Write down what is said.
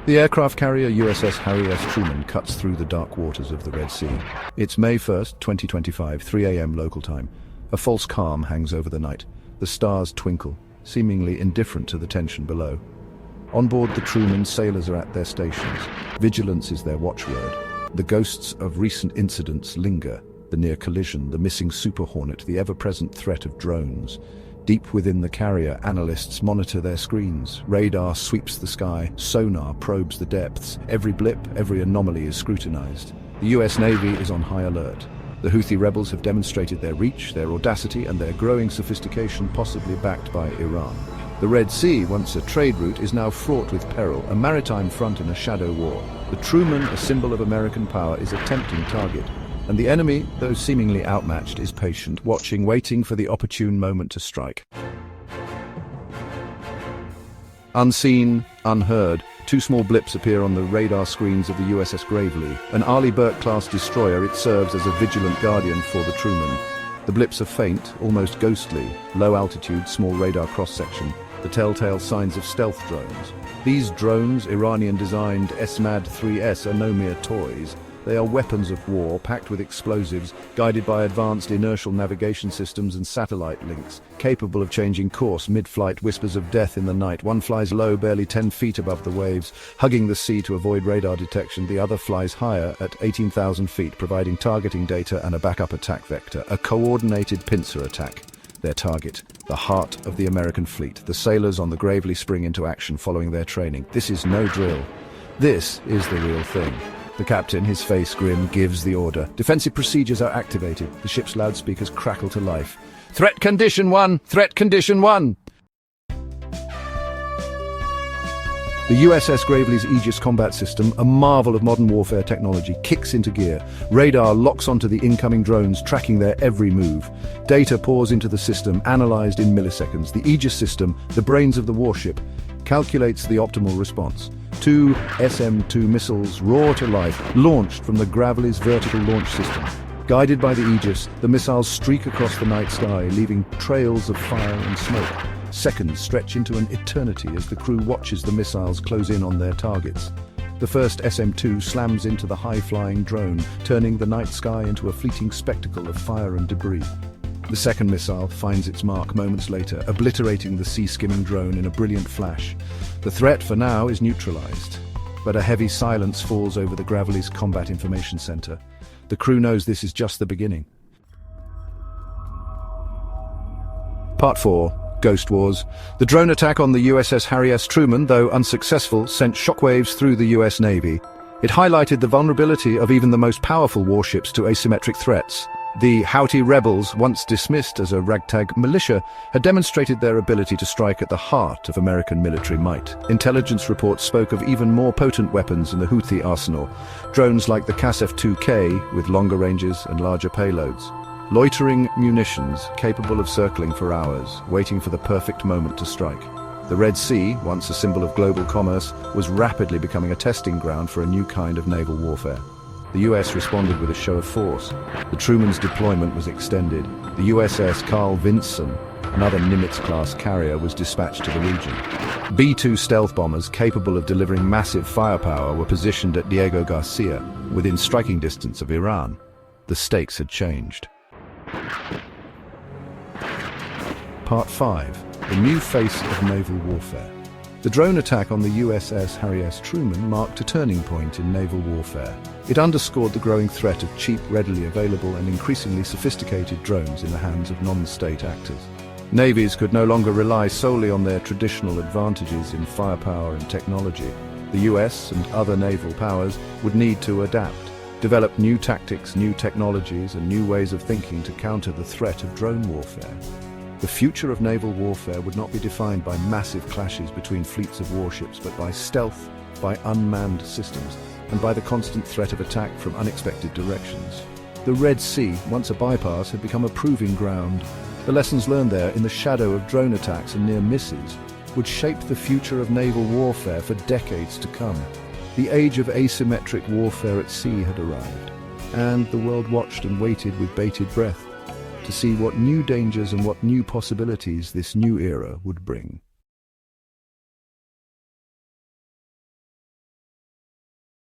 The aircraft carrier USS Harry S. Truman cuts through the dark waters of the Red Sea. It's May 1st, 2025, 3 a.m. local time. A false calm hangs over the night. The stars twinkle, seemingly indifferent to the tension below. On board the Truman, sailors are at their stations. Vigilance is their watchword. The ghosts of recent incidents linger. The near collision, the missing Super Hornet, the ever-present threat of drones. Deep within the carrier, analysts monitor their screens. Radar sweeps the sky, sonar probes the depths. Every blip, every anomaly is scrutinized. The US Navy is on high alert. The Houthi rebels have demonstrated their reach, their audacity, and their growing sophistication, possibly backed by Iran. The Red Sea, once a trade route, is now fraught with peril, a maritime front in a shadow war. The Truman, a symbol of American power, is a tempting target. And the enemy, though seemingly outmatched, is patient, watching, waiting for the opportune moment to strike. Unseen, unheard, two small blips appear on the radar screens of the USS Gravely. An Arleigh Burke-class destroyer, it serves as a vigilant guardian for the Truman. The blips are faint, almost ghostly, low altitude, small radar cross-section, the telltale signs of stealth drones. These drones, Iranian-designed Esmad-3S, are no mere toys. They are weapons of war, packed with explosives, guided by advanced inertial navigation systems and satellite links, capable of changing course mid-flight. Whispers of death in the night. One flies low, barely 10 feet above the waves, hugging the sea to avoid radar detection. The other flies higher, at 18,000 feet, providing targeting data and a backup attack vector, a coordinated pincer attack. Their target, the heart of the American fleet. The sailors on the Gravely spring into action following their training. This is no drill. This is the real thing. The captain, his face grim, gives the order. Defensive procedures are activated. The ship's loudspeakers crackle to life. Threat condition 1! Threat condition 1! The USS Gravely's Aegis Combat System, a marvel of modern warfare technology, kicks into gear. Radar locks onto the incoming drones, tracking their every move. Data pours into the system, analyzed in milliseconds. The Aegis system, the brains of the warship, calculates the optimal response. 2 SM-2 missiles roar to life, launched from the Gravely's vertical launch system. Guided by the Aegis, the missiles streak across the night sky, leaving trails of fire and smoke. Seconds stretch into an eternity as the crew watches the missiles close in on their targets. The first SM-2 slams into the high-flying drone, turning the night sky into a fleeting spectacle of fire and debris. The second missile finds its mark moments later, obliterating the sea-skimming drone in a brilliant flash. The threat for now is neutralized, but a heavy silence falls over the Gravely's Combat Information Center. The crew knows this is just the beginning. Part 4. Ghost Wars. The drone attack on the USS Harry S. Truman, though unsuccessful, sent shockwaves through the US Navy. It highlighted the vulnerability of even the most powerful warships to asymmetric threats. The Houthi rebels, once dismissed as a ragtag militia, had demonstrated their ability to strike at the heart of American military might. Intelligence reports spoke of even more potent weapons in the Houthi arsenal, drones like the Qasef-2K with longer ranges and larger payloads. Loitering munitions capable of circling for hours, waiting for the perfect moment to strike. The Red Sea, once a symbol of global commerce, was rapidly becoming a testing ground for a new kind of naval warfare. The US responded with a show of force. The Truman's deployment was extended. The USS Carl Vinson, another Nimitz-class carrier, was dispatched to the region. B-2 stealth bombers capable of delivering massive firepower were positioned at Diego Garcia, within striking distance of Iran. The stakes had changed. Part 5. The new face of naval warfare. The drone attack on the USS Harry S. Truman marked a turning point in naval warfare. It underscored the growing threat of cheap, readily available and increasingly sophisticated drones in the hands of non-state actors. Navies could no longer rely solely on their traditional advantages in firepower and technology. The US and other naval powers would need to adapt, develop new tactics, new technologies, and new ways of thinking to counter the threat of drone warfare. The future of naval warfare would not be defined by massive clashes between fleets of warships, but by stealth, by unmanned systems, and by the constant threat of attack from unexpected directions. The Red Sea, once a bypass, had become a proving ground. The lessons learned there, in the shadow of drone attacks and near misses, would shape the future of naval warfare for decades to come. The age of asymmetric warfare at sea had arrived, and the world watched and waited with bated breath to see what new dangers and what new possibilities this new era would bring.